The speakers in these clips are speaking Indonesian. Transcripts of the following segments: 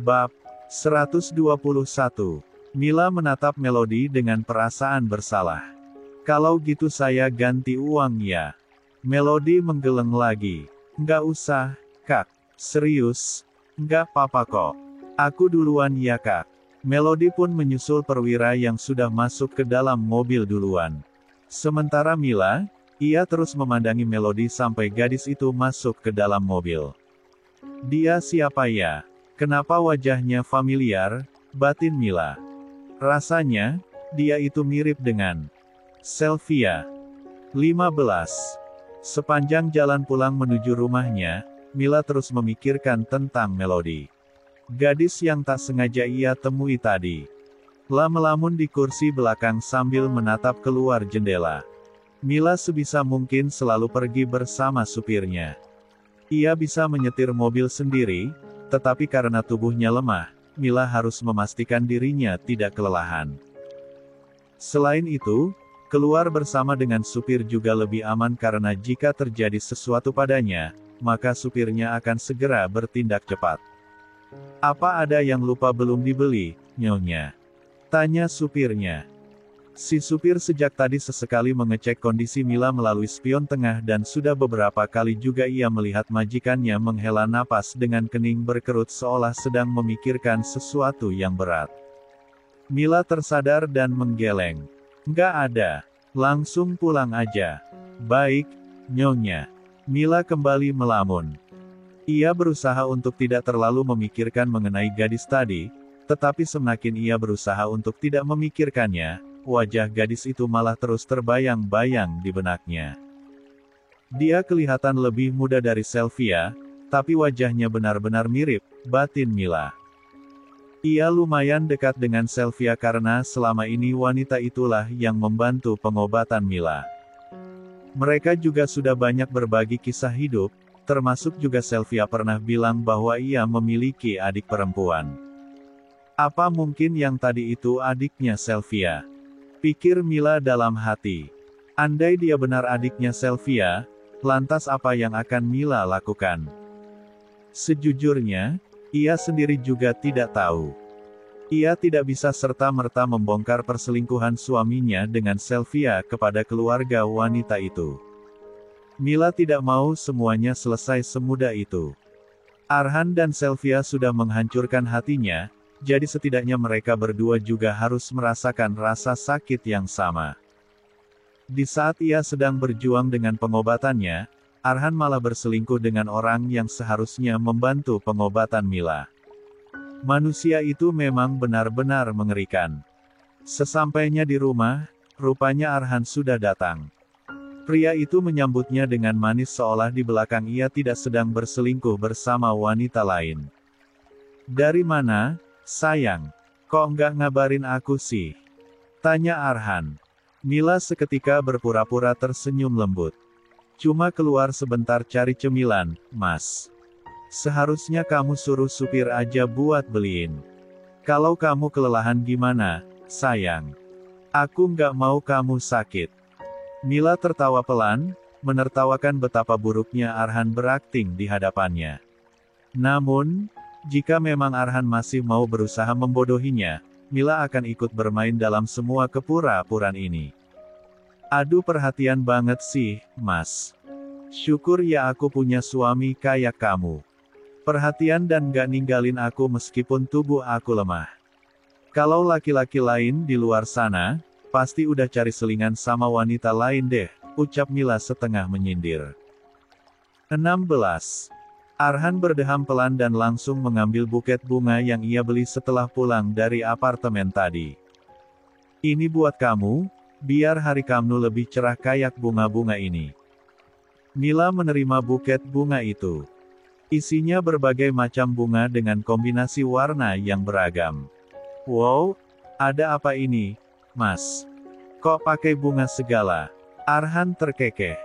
Bab 121. Mila menatap Melody dengan perasaan bersalah. Kalau gitu saya ganti uang ya. Melody menggeleng lagi. Nggak usah, Kak. Serius? Nggak apa-apa kok. Aku duluan ya Kak. Melody pun menyusul perwira yang sudah masuk ke dalam mobil duluan. Sementara Mila, ia terus memandangi Melody sampai gadis itu masuk ke dalam mobil. Dia siapa ya? Kenapa wajahnya familiar? Batin Mila. Rasanya, dia itu mirip dengan Sylvia. 15. Sepanjang jalan pulang menuju rumahnya, Mila terus memikirkan tentang Melody. Gadis yang tak sengaja ia temui tadi. Melamun di kursi belakang sambil menatap keluar jendela. Mila sebisa mungkin selalu pergi bersama supirnya. Ia bisa menyetir mobil sendiri, tetapi karena tubuhnya lemah, Mila harus memastikan dirinya tidak kelelahan. Selain itu, keluar bersama dengan supir juga lebih aman karena jika terjadi sesuatu padanya, maka supirnya akan segera bertindak cepat. Apa ada yang lupa belum dibeli, Nyonya? Tanya supirnya. Si supir sejak tadi sesekali mengecek kondisi Mila melalui spion tengah dan sudah beberapa kali juga ia melihat majikannya menghela napas dengan kening berkerut seolah sedang memikirkan sesuatu yang berat. Mila tersadar dan menggeleng. Nggak ada. Langsung pulang aja. Baik, Nyonya. Mila kembali melamun. Ia berusaha untuk tidak terlalu memikirkan mengenai gadis tadi, tetapi semakin ia berusaha untuk tidak memikirkannya, wajah gadis itu malah terus terbayang-bayang di benaknya. Dia kelihatan lebih muda dari Sylvia, tapi wajahnya benar-benar mirip, batin Mila. Ia lumayan dekat dengan Sylvia karena selama ini wanita itulah yang membantu pengobatan Mila. Mereka juga sudah banyak berbagi kisah hidup, termasuk juga Sylvia pernah bilang bahwa ia memiliki adik perempuan. Apa mungkin yang tadi itu adiknya Sylvia? Pikir Mila dalam hati. Andai dia benar adiknya Sylvia, lantas apa yang akan Mila lakukan? Sejujurnya, ia sendiri juga tidak tahu. Ia tidak bisa serta-merta membongkar perselingkuhan suaminya dengan Sylvia kepada keluarga wanita itu. Mila tidak mau semuanya selesai semudah itu. Arhan dan Sylvia sudah menghancurkan hatinya, jadi setidaknya mereka berdua juga harus merasakan rasa sakit yang sama. Di saat ia sedang berjuang dengan pengobatannya, Arhan malah berselingkuh dengan orang yang seharusnya membantu pengobatan Mila. Manusia itu memang benar-benar mengerikan. Sesampainya di rumah, rupanya Arhan sudah datang. Pria itu menyambutnya dengan manis seolah di belakang ia tidak sedang berselingkuh bersama wanita lain. Dari mana, sayang? Kok nggak ngabarin aku sih? Tanya Arhan. Mila seketika berpura-pura tersenyum lembut. Cuma keluar sebentar cari cemilan, Mas. Seharusnya kamu suruh supir aja buat beliin. Kalau kamu kelelahan gimana, sayang? Aku nggak mau kamu sakit. Mila tertawa pelan, menertawakan betapa buruknya Arhan berakting di hadapannya. Namun, jika memang Arhan masih mau berusaha membodohinya, Mila akan ikut bermain dalam semua kepura-puraan ini. Aduh perhatian banget sih, Mas. Syukur ya aku punya suami kayak kamu. Perhatian dan gak ninggalin aku meskipun tubuh aku lemah. Kalau laki-laki lain di luar sana, pasti udah cari selingan sama wanita lain deh, ucap Mila setengah menyindir. 16. Arhan berdeham pelan dan langsung mengambil buket bunga yang ia beli setelah pulang dari apartemen tadi. Ini buat kamu, biar hari kamu lebih cerah kayak bunga-bunga ini. Mila menerima buket bunga itu. Isinya berbagai macam bunga dengan kombinasi warna yang beragam. Wow, ada apa ini, Mas? Kok pakai bunga segala? Arhan terkekeh.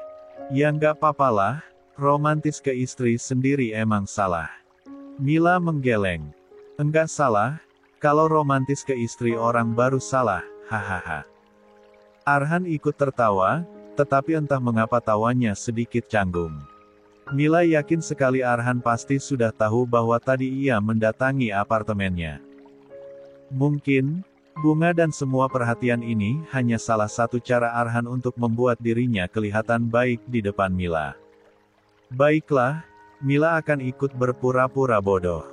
Ya nggak papalah, romantis ke istri sendiri emang salah. Mila menggeleng. Enggak salah, kalau romantis ke istri orang baru salah, hahaha. Arhan ikut tertawa, tetapi entah mengapa tawanya sedikit canggung. Mila yakin sekali Arhan pasti sudah tahu bahwa tadi ia mendatangi apartemennya. Mungkin, bunga dan semua perhatian ini hanya salah satu cara Arhan untuk membuat dirinya kelihatan baik di depan Mila. Baiklah, Mila akan ikut berpura-pura bodoh.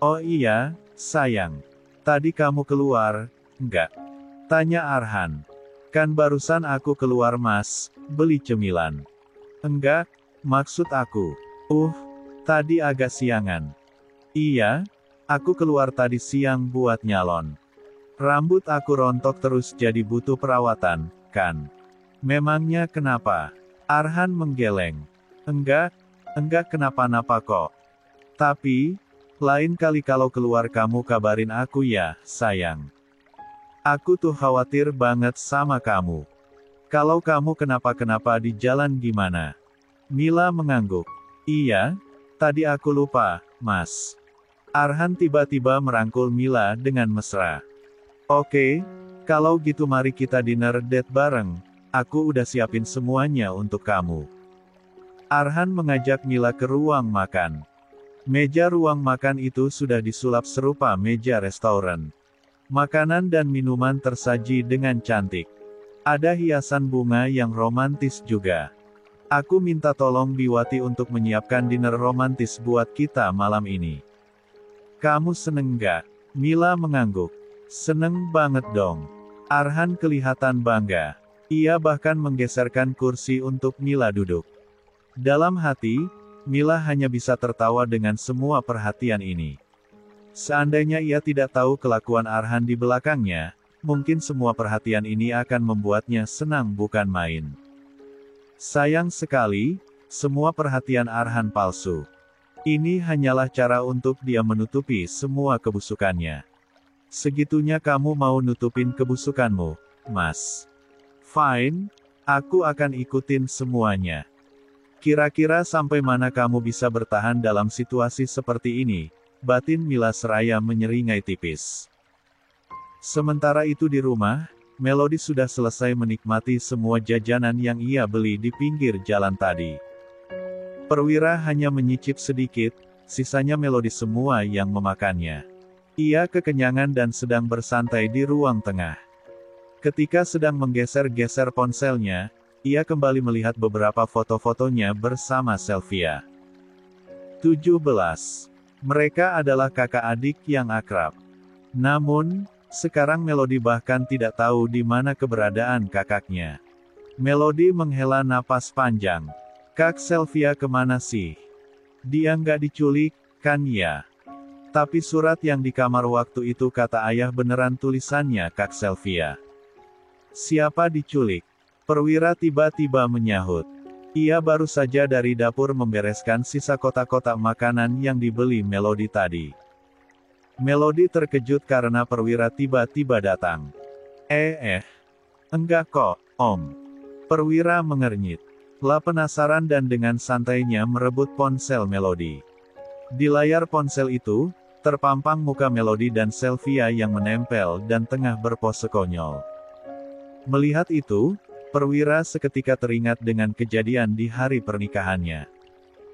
Oh iya, sayang. Tadi kamu keluar, enggak? Tanya Arhan. Kan barusan aku keluar mas, beli cemilan. Enggak, maksud aku. Tadi agak siangan. Iya, aku keluar tadi siang buat nyalon. Rambut aku rontok terus jadi butuh perawatan, kan? Memangnya kenapa? Arhan menggeleng. Enggak kenapa-napa kok. Tapi, lain kali kalau keluar kamu kabarin aku ya, sayang. Aku tuh khawatir banget sama kamu. Kalau kamu kenapa-kenapa di jalan gimana? Mila mengangguk. Iya, tadi aku lupa, mas. Arhan tiba-tiba merangkul Mila dengan mesra. Oke, kalau gitu mari kita dinner date bareng. Aku udah siapin semuanya untuk kamu. Arhan mengajak Mila ke ruang makan. Meja ruang makan itu sudah disulap serupa meja restoran. Makanan dan minuman tersaji dengan cantik. Ada hiasan bunga yang romantis juga. Aku minta tolong Biwati untuk menyiapkan dinner romantis buat kita malam ini. Kamu seneng gak? Mila mengangguk. Seneng banget dong. Arhan kelihatan bangga. Ia bahkan menggeserkan kursi untuk Mila duduk. Dalam hati, Mila hanya bisa tertawa dengan semua perhatian ini. Seandainya ia tidak tahu kelakuan Arhan di belakangnya, mungkin semua perhatian ini akan membuatnya senang bukan main. Sayang sekali, semua perhatian Arhan palsu. Ini hanyalah cara untuk dia menutupi semua kebusukannya. Segitunya kamu mau nutupin kebusukanmu, mas? Fine, aku akan ikutin semuanya. Kira-kira sampai mana kamu bisa bertahan dalam situasi seperti ini? Batin Mila seraya menyeringai tipis. Sementara itu di rumah, Melody sudah selesai menikmati semua jajanan yang ia beli di pinggir jalan tadi. Perwira hanya menyicip sedikit, sisanya Melody semua yang memakannya. Ia kekenyangan dan sedang bersantai di ruang tengah. Ketika sedang menggeser-geser ponselnya, ia kembali melihat beberapa foto-fotonya bersama Sylvia. 17. Mereka adalah kakak adik yang akrab. Namun, sekarang Melody bahkan tidak tahu di mana keberadaan kakaknya. Melody menghela napas panjang. Kak Sylvia kemana sih? Dia nggak diculik, kan ya? Tapi surat yang di kamar waktu itu kata ayah beneran tulisannya Kak Sylvia. Siapa diculik? Perwira tiba-tiba menyahut. Ia baru saja dari dapur membereskan sisa kotak-kotak makanan yang dibeli Melody tadi. Melody terkejut karena perwira tiba-tiba datang. Enggak kok, Om. Perwira mengernyit. Lah penasaran dan dengan santainya merebut ponsel Melody. Di layar ponsel itu, terpampang muka Melody dan Sylvia yang menempel dan tengah berpose konyol. Melihat itu, Perwira seketika teringat dengan kejadian di hari pernikahannya.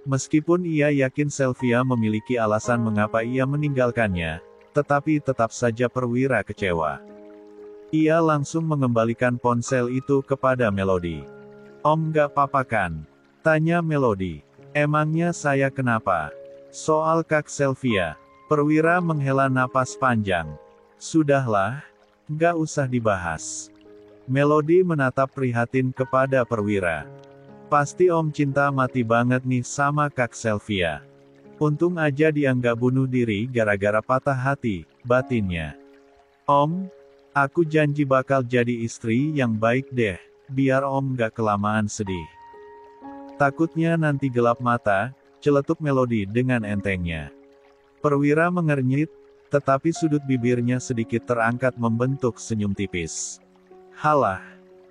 Meskipun ia yakin Sylvia memiliki alasan mengapa ia meninggalkannya, tetapi tetap saja Perwira kecewa. Ia langsung mengembalikan ponsel itu kepada Melody. Om gak apa-apa kan? Tanya Melody. Emangnya saya kenapa? Soal Kak Sylvia. Perwira menghela napas panjang. Sudahlah, gak usah dibahas. Melody menatap prihatin kepada Perwira. Pasti Om cinta mati banget nih sama Kak Sylvia. Untung aja dia nggak bunuh diri gara-gara patah hati, batinnya. Om, aku janji bakal jadi istri yang baik deh, biar Om nggak kelamaan sedih. Takutnya nanti gelap mata, celetuk Melody dengan entengnya. Perwira mengernyit, tetapi sudut bibirnya sedikit terangkat membentuk senyum tipis. Halah,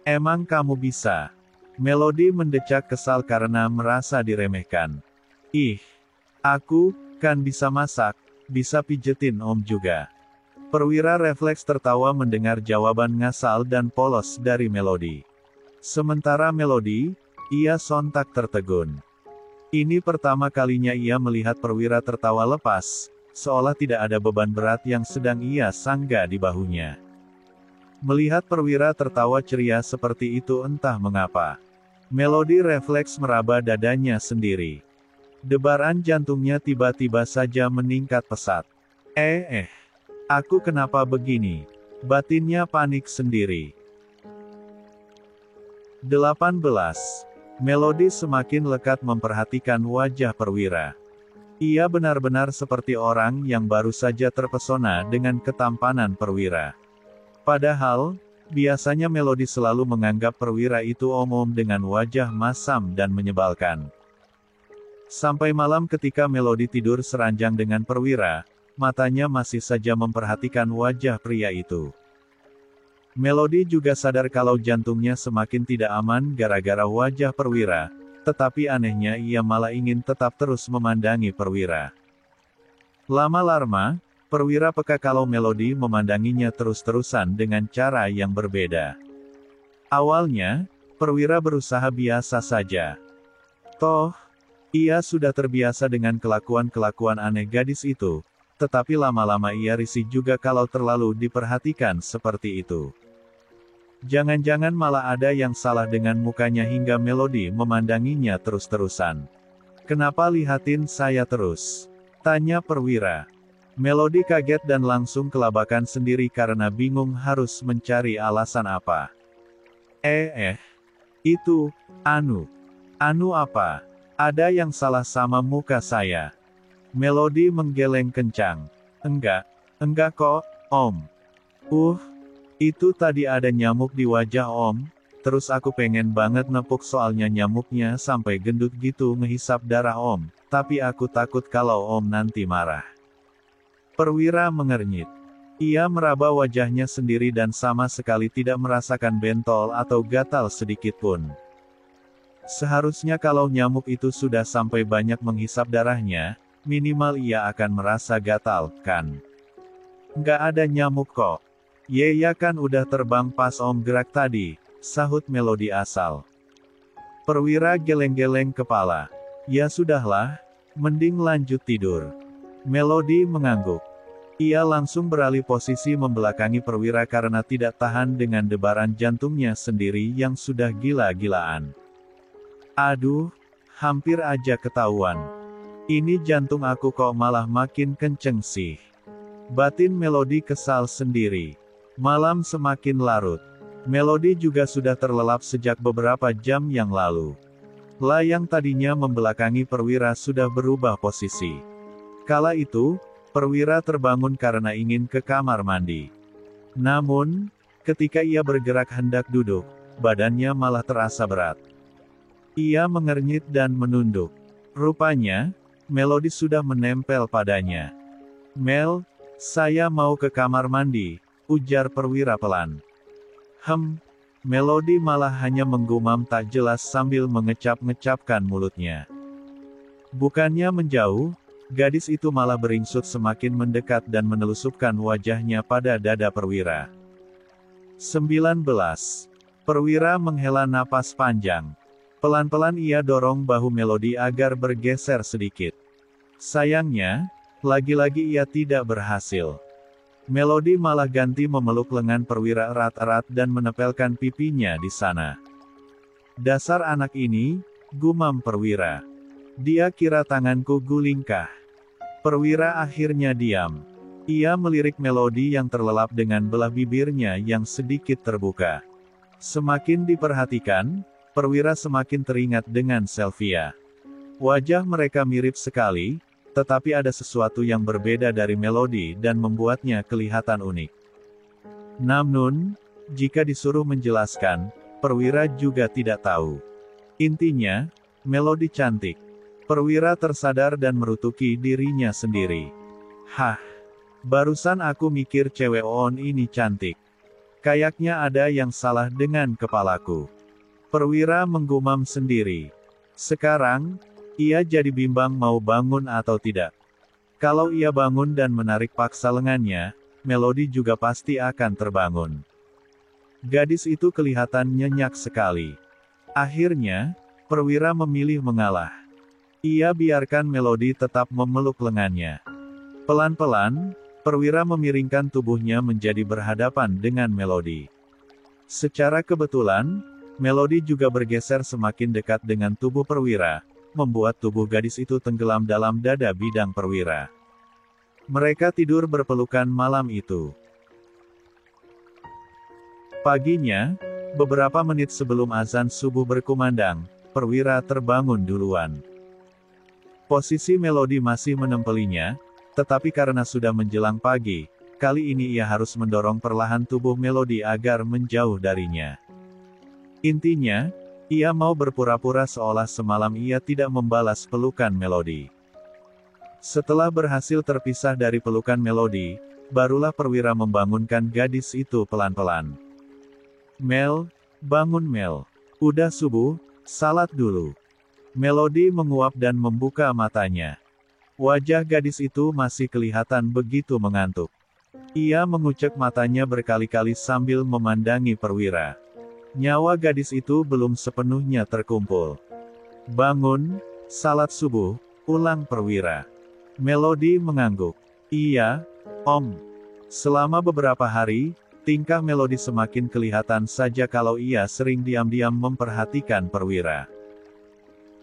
emang kamu bisa? Melody mendecak kesal karena merasa diremehkan. Ih, aku kan bisa masak, bisa pijetin Om juga. Perwira refleks tertawa mendengar jawaban ngasal dan polos dari Melody. Sementara Melody, Ia sontak tertegun. Ini pertama kalinya ia melihat perwira tertawa lepas, seolah tidak ada beban berat yang sedang ia sangga di bahunya. Melihat perwira tertawa ceria seperti itu entah mengapa. Melody refleks meraba dadanya sendiri. Debaran jantungnya tiba-tiba saja meningkat pesat. Aku kenapa begini? Batinnya panik sendiri. 18. Melody semakin lekat memperhatikan wajah perwira. Ia benar-benar seperti orang yang baru saja terpesona dengan ketampanan perwira. Padahal, biasanya Melody selalu menganggap perwira itu om-om dengan wajah masam dan menyebalkan. Sampai malam ketika Melody tidur seranjang dengan perwira, matanya masih saja memperhatikan wajah pria itu. Melody juga sadar kalau jantungnya semakin tidak aman gara-gara wajah perwira, tetapi anehnya ia malah ingin tetap terus memandangi perwira. Lama-lama, perwira peka kalau Melody memandanginya terus-terusan dengan cara yang berbeda. Awalnya, perwira berusaha biasa saja. Toh, ia sudah terbiasa dengan kelakuan-kelakuan aneh gadis itu, tetapi lama-lama ia risih juga kalau terlalu diperhatikan seperti itu. Jangan-jangan malah ada yang salah dengan mukanya hingga Melody memandanginya terus-terusan. "Kenapa lihatin saya terus?" tanya perwira. Melody kaget dan langsung kelabakan sendiri karena bingung harus mencari alasan apa. Itu, anu apa? Ada yang salah sama muka saya. Melody menggeleng kencang. Enggak kok, Om. Itu tadi ada nyamuk di wajah Om, terus aku pengen banget nepuk soalnya nyamuknya sampai gendut gitu ngehisap darah Om, tapi aku takut kalau Om nanti marah. Perwira mengernyit. Ia meraba wajahnya sendiri dan sama sekali tidak merasakan bentol atau gatal sedikit pun. Seharusnya kalau nyamuk itu sudah sampai banyak menghisap darahnya, minimal ia akan merasa gatal, kan? Nggak ada nyamuk kok. Ya kan udah terbang pas Om gerak tadi, sahut Melody asal. Perwira geleng-geleng kepala. Ya sudahlah, mending lanjut tidur. Melody mengangguk. Ia langsung beralih posisi membelakangi perwira karena tidak tahan dengan debaran jantungnya sendiri yang sudah gila-gilaan. Aduh, hampir aja ketahuan. Ini jantung aku kok malah makin kenceng sih. Batin Melody kesal sendiri. Malam semakin larut. Melody juga sudah terlelap sejak beberapa jam yang lalu. Yang tadinya membelakangi perwira sudah berubah posisi. Kala itu, perwira terbangun karena ingin ke kamar mandi. Namun, ketika ia bergerak hendak duduk, badannya malah terasa berat. Ia mengernyit dan menunduk. Rupanya, Melody sudah menempel padanya. "Mel, saya mau ke kamar mandi," ujar perwira pelan. Melody malah hanya menggumam tak jelas sambil mengecap-ngecapkan mulutnya. Bukannya menjauh, gadis itu malah beringsut semakin mendekat dan menelusupkan wajahnya pada dada perwira. 19. Perwira menghela napas panjang. Pelan-pelan ia dorong bahu Melody agar bergeser sedikit. Sayangnya, lagi-lagi ia tidak berhasil. Melody malah ganti memeluk lengan perwira erat-erat dan menempelkan pipinya di sana. "Dasar anak ini," gumam perwira. "Dia kira tanganku gulingkah?" Perwira akhirnya diam. Ia melirik Melody yang terlelap dengan belah bibirnya yang sedikit terbuka. Semakin diperhatikan, perwira semakin teringat dengan Sylvia. Wajah mereka mirip sekali, tetapi ada sesuatu yang berbeda dari Melody dan membuatnya kelihatan unik. Namun, jika disuruh menjelaskan, perwira juga tidak tahu. Intinya, Melody cantik. Perwira tersadar dan merutuki dirinya sendiri. Barusan aku mikir cewek on ini cantik. Kayaknya ada yang salah dengan kepalaku. Perwira menggumam sendiri. Sekarang, ia jadi bimbang mau bangun atau tidak. Kalau ia bangun dan menarik paksa lengannya, Melody juga pasti akan terbangun. Gadis itu kelihatan nyenyak sekali. Akhirnya, Perwira memilih mengalah. Ia biarkan Melody tetap memeluk lengannya. Pelan-pelan, Perwira memiringkan tubuhnya menjadi berhadapan dengan Melody. Secara kebetulan, Melody juga bergeser semakin dekat dengan tubuh Perwira, membuat tubuh gadis itu tenggelam dalam dada bidang Perwira. Mereka tidur berpelukan malam itu. Paginya, beberapa menit sebelum azan subuh berkumandang, Perwira terbangun duluan. Posisi Melody masih menempelinya, tetapi karena sudah menjelang pagi, kali ini ia harus mendorong perlahan tubuh Melody agar menjauh darinya. Intinya, ia mau berpura-pura seolah semalam ia tidak membalas pelukan Melody. Setelah berhasil terpisah dari pelukan Melody, barulah Perwira membangunkan gadis itu pelan-pelan. "Mel, bangun Mel. Udah subuh, salat dulu." Melody menguap dan membuka matanya. Wajah gadis itu masih kelihatan begitu mengantuk. Ia mengucek matanya berkali-kali sambil memandangi Perwira. Nyawa gadis itu belum sepenuhnya terkumpul. "Bangun, salat subuh," ulang Perwira. Melody mengangguk. "Iya, Om." Selama beberapa hari, tingkah Melody semakin kelihatan saja kalau ia sering diam-diam memperhatikan Perwira.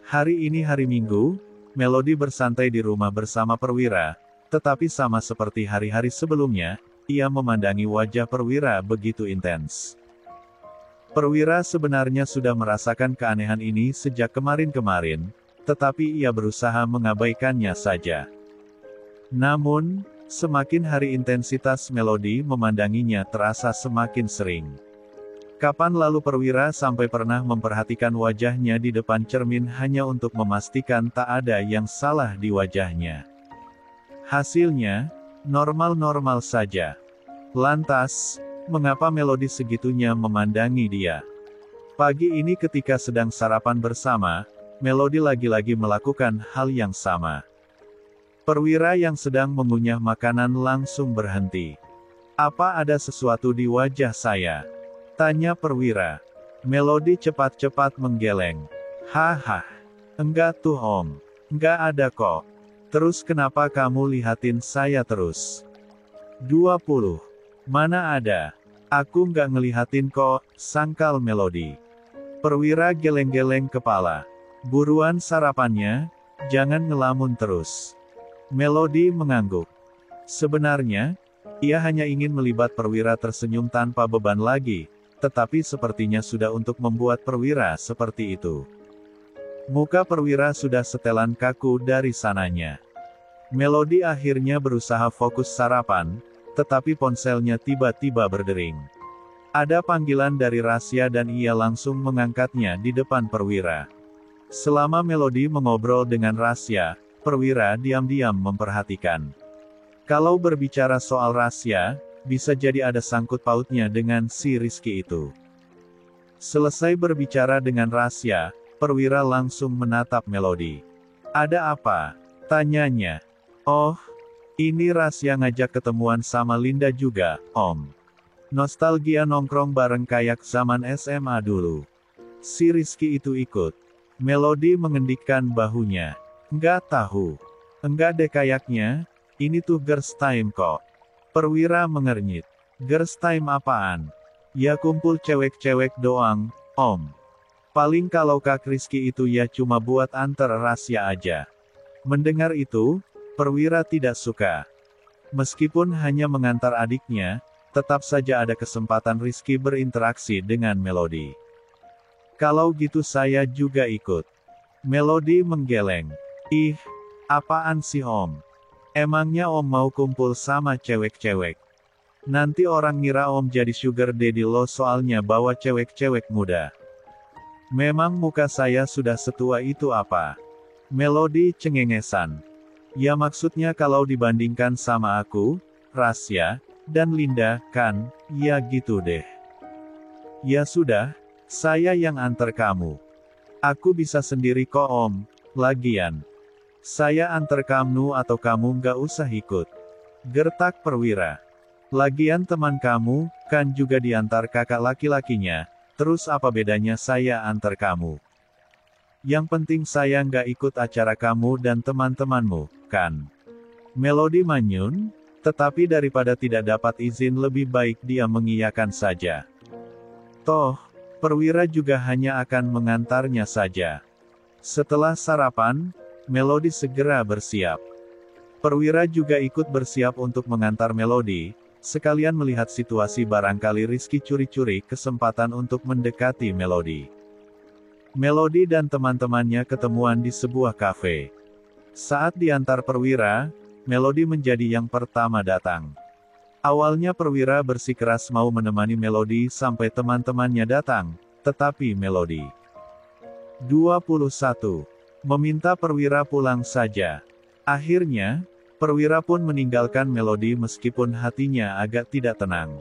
Hari ini hari Minggu, Melody bersantai di rumah bersama Perwira, tetapi sama seperti hari-hari sebelumnya, ia memandangi wajah Perwira begitu intens. Perwira sebenarnya sudah merasakan keanehan ini sejak kemarin-kemarin, tetapi ia berusaha mengabaikannya saja. Namun, semakin hari intensitas Melody memandanginya terasa semakin sering. Kapan lalu Perwira sampai pernah memperhatikan wajahnya di depan cermin hanya untuk memastikan tak ada yang salah di wajahnya? Hasilnya, normal-normal saja. Lantas, mengapa Melody segitunya memandangi dia? Pagi ini ketika sedang sarapan bersama, Melody lagi-lagi melakukan hal yang sama. Perwira yang sedang mengunyah makanan langsung berhenti. "Apa ada sesuatu di wajah saya?" tanya Perwira. Melody cepat-cepat menggeleng. "Haha. Enggak tuh Om. Enggak ada kok. Terus kenapa kamu lihatin saya terus?" 20. "Mana ada. Aku nggak ngelihatin kok," sangkal Melody. Perwira geleng-geleng kepala. "Buruan sarapannya, jangan ngelamun terus." Melody mengangguk. Sebenarnya, ia hanya ingin melibat Perwira tersenyum tanpa beban lagi, tetapi sepertinya sudah untuk membuat Perwira seperti itu. Muka Perwira sudah setelan kaku dari sananya. Melody akhirnya berusaha fokus sarapan, tetapi ponselnya tiba-tiba berdering. Ada panggilan dari Rasya dan ia langsung mengangkatnya di depan Perwira. Selama Melody mengobrol dengan Rasya, Perwira diam-diam memperhatikan. Kalau berbicara soal Rasya, bisa jadi ada sangkut pautnya dengan si Rizky itu. Selesai berbicara dengan Rasya, Perwira langsung menatap Melody. "Ada apa?" tanyanya. "Oh, ini Rasya ngajak ketemuan sama Linda juga, Om. Nostalgia nongkrong bareng kayak zaman SMA dulu. Si Rizky itu ikut." Melody mengendikkan bahunya. "Nggak tahu. Enggak deh kayaknya, ini tuh girls time kok." Perwira mengernyit. "Girls time apaan? Ya kumpul cewek-cewek doang, Om. Paling kalau Kak Rizky itu ya cuma buat antar Rasya aja." Mendengar itu, Perwira tidak suka. Meskipun hanya mengantar adiknya, tetap saja ada kesempatan Rizky berinteraksi dengan Melody. "Kalau gitu saya juga ikut." Melody menggeleng. "Ih, apaan sih Om? Emangnya Om mau kumpul sama cewek-cewek? Nanti orang ngira Om jadi sugar daddy lo soalnya bawa cewek-cewek muda." "Memang muka saya sudah setua itu apa?" Melody cengengesan. "Ya maksudnya kalau dibandingkan sama aku, Rasya, dan Linda, kan, ya gitu deh." "Ya sudah, saya yang antar kamu. Aku bisa sendiri kok Om, lagian. Saya antar kamu atau kamu nggak usah ikut," gertak Perwira. "Lagian teman kamu, kan juga diantar kakak laki-lakinya, terus apa bedanya saya antar kamu?" Yang penting saya nggak ikut acara kamu dan teman-temanmu, kan? Melody manyun, tetapi daripada tidak dapat izin lebih baik dia mengiyakan saja. Toh, Perwira juga hanya akan mengantarnya saja. Setelah sarapan, Melody segera bersiap. Perwira juga ikut bersiap untuk mengantar Melody, sekalian melihat situasi barangkali Rizky curi-curi kesempatan untuk mendekati Melody. Melody dan teman-temannya ketemuan di sebuah kafe. Saat diantar Perwira, Melody menjadi yang pertama datang. Awalnya Perwira bersikeras mau menemani Melody sampai teman-temannya datang, tetapi Melody 21. Meminta Perwira pulang saja. Akhirnya, Perwira pun meninggalkan Melody meskipun hatinya agak tidak tenang.